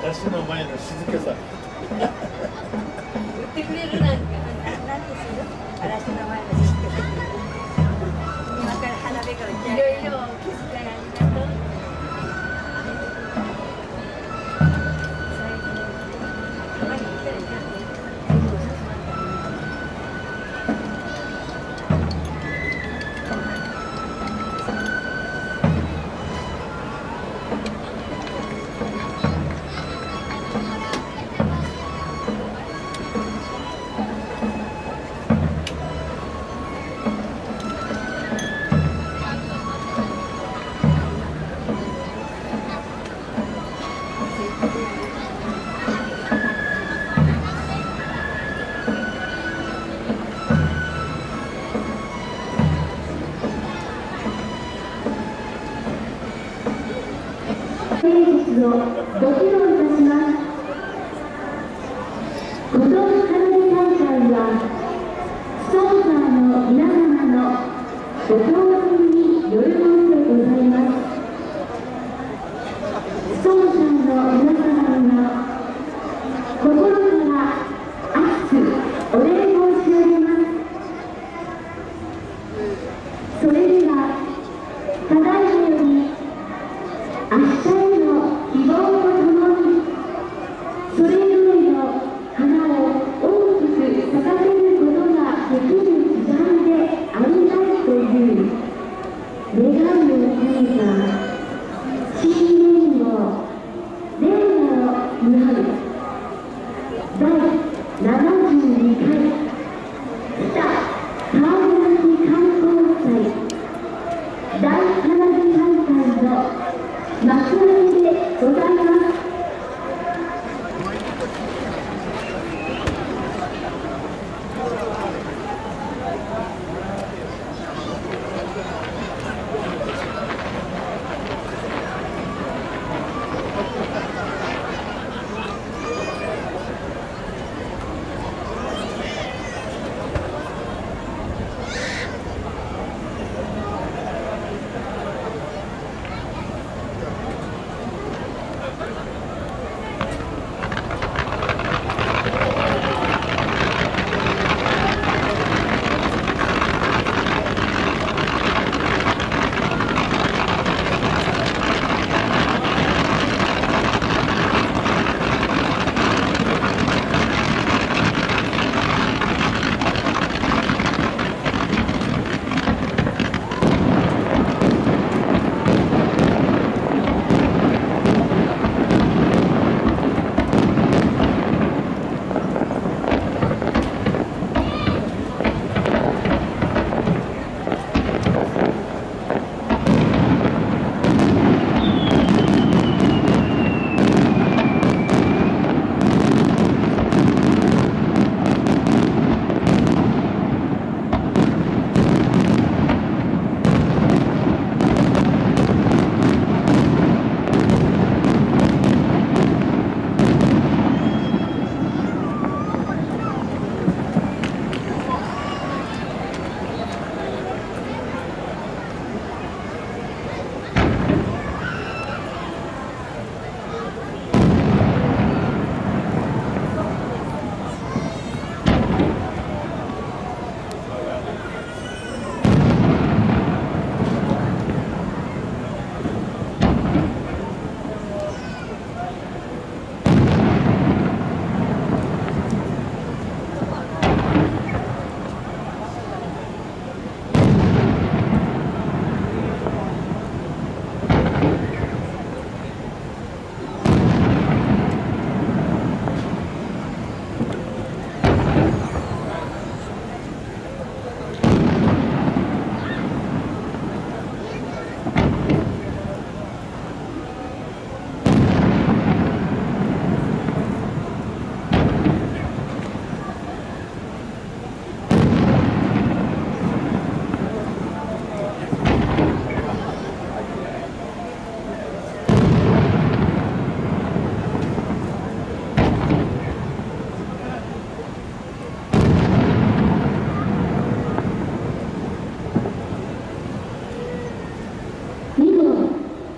私の前の静けさ。売ってくれるなんてする？嵐の前の静けさ。今から花火が打ち上げる。いろいろお気遣いありがとう。名物をご披露いたします。今年の花火大会はスポンサーの皆様のご協力によるものでございます。スポンサーの皆様には心から熱くお礼申し上げます。それではただいまより明日への希望とともにそれぞれの花を大きく咲かせることができる時代でありたいという願いを込めた新年号令和を祝う第72回北川崎観光祭大花火大会の幕開けでございます。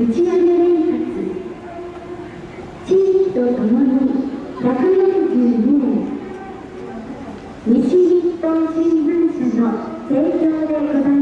打ち上げ連発、地域とともに142年、西日本新聞社の提供でございます。